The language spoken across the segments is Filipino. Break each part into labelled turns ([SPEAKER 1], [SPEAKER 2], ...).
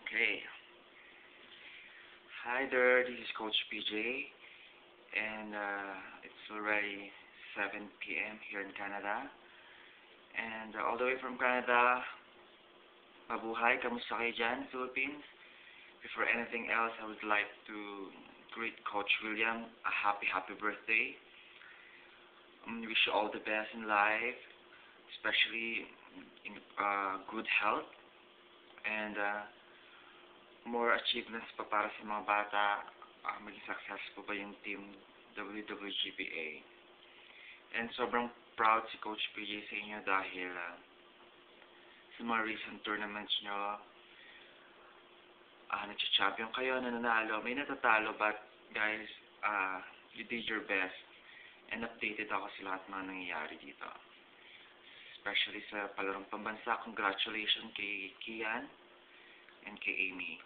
[SPEAKER 1] Okay. Hi there, this is Coach PJ, and it's already 7 p.m. here in Canada. And all the way from Canada, mabuhay, kamusta kayo dyan, Philippines? Before anything else, I would like to greet Coach William a happy birthday. Wish you all the best in life, especially in good health, and more achievements pa para sa mga bata, maging successful pa yung team WWGPA. And sobrang proud si Coach PJ sa inyo dahil sa mga recent tournaments nyo, nag-champion kayo, nananalo, may natatalo, but guys, you did your best, and updated ako sa lahat mga nangyayari dito. Especially sa palarong pambansa, congratulations kay Kian and kay Amy.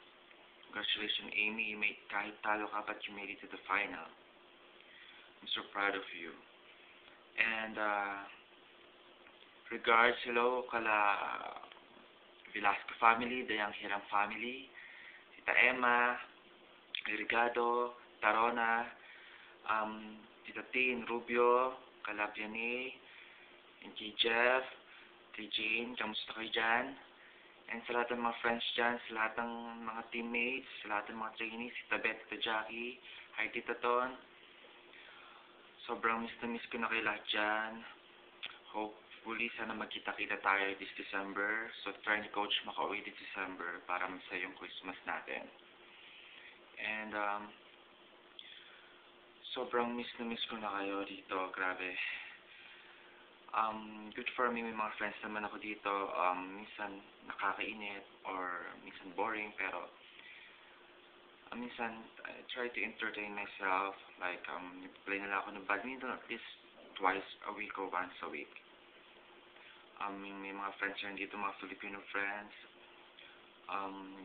[SPEAKER 1] Congratulations, Amy, you made, kahit talo ka, but you made it to the final. I'm so proud of you. And regards, hello, kala Velasco family, Dayang Hiram family, Tita Emma, Irigado, Tarona, Tita Tin, Rubio, kala Vianney, and kay Jeff, kay Jane, kamusta kayo dyan? And sa lahat ng mga friends dyan, sa lahat ng mga teammates, sa lahat ng mga trainees, Tita Beth, Tita Jackie, hi Tita Ton. Sobrang miss ko na kayo lahat dyan. Hopefully, sana magkita-kita tayo this December. So, try ni Coach makauwi this December para masaya yung Christmas natin. And, sobrang miss ko na kayo dito. Grabe. Good for me, may mga friends naman ako dito. Minsan nakakainit or minsan boring, pero minsan I try to entertain myself. Like, play nila ako ng badminton at least twice a week or once a week. May mga friends rin dito, mga Filipino friends.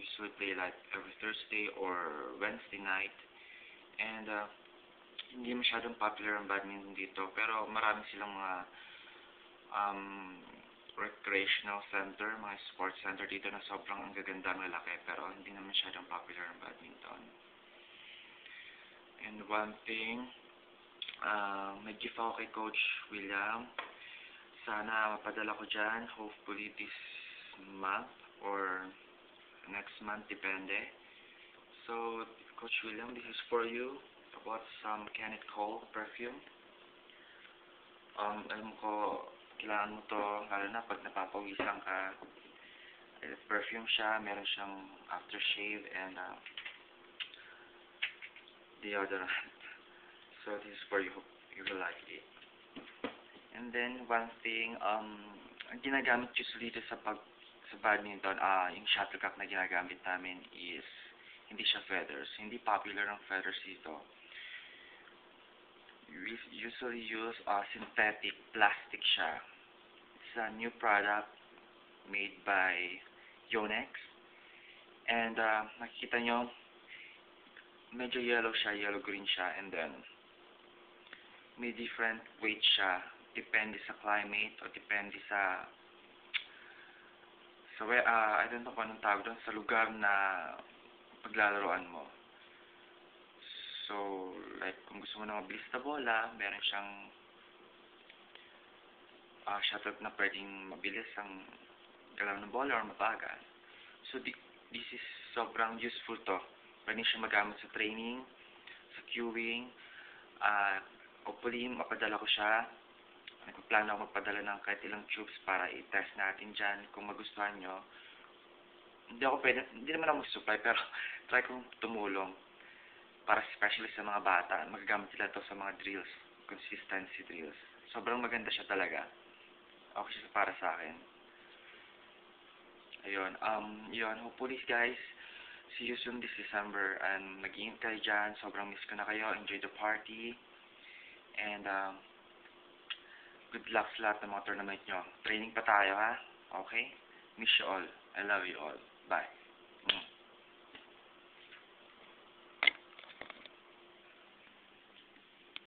[SPEAKER 1] Usually play like every Thursday or Wednesday night. And hindi masyadong popular ang badminton dito, pero marami silang mga recreational center, mga sports center dito na sobrang ang gaganda, malaki, pero hindi na masyadong popular ang badminton. And one thing, nag-give ako kay Coach William. Sana mapadala ko dyan, hopefully this month or next month, depende. So, Coach William, this is for you. I bought some Kenneth Cole perfume. Alam ko, kailangan mo to, lalo na pag napapawisan ka. Perfume siya, meron siyang aftershave and deodorant. So this is for you, you will like it. And then one thing, ang ginagamit usually dito sa badminton, yung shuttlecock na ginagamit namin is hindi siya feathers. Hindi popular ang feathers dito. We usually use synthetic plastic siya. It's a new product made by Yonex. And makikita nyo, medyo yellow siya, yellow-green siya, and then may different weight siya. Depende sa climate o depende sa I don't know kung anong tawag doon, sa lugar na paglalaroan mo. So, like, kung gusto mo na mabilis na bola, meron siyang shuttle na pwedeng mabilis ang galaw ng bola or mabagal. So, this is sobrang useful to. Pwede siya magamit sa training, sa queuing. Hopefully, mapadala ko siya. Nagpaplano ako magpadala ng kahit ilang tubes para i-test natin dyan. Kung magustuhan nyo, hindi naman ako mag-supply, pero try kong tumulong. Para especially sa mga bata, magagamit sila ito sa mga drills, consistency drills. Sobrang maganda siya talaga. Okay siya para sa akin. Ayun, hopefully guys, see you soon this December, and mag-iingat kayo dyan. Sobrang miss ko na kayo. Enjoy the party. And good luck sa lahat ng mga tournament nyo. Training pa tayo, ha? Okay? Miss you all. I love you all. Bye.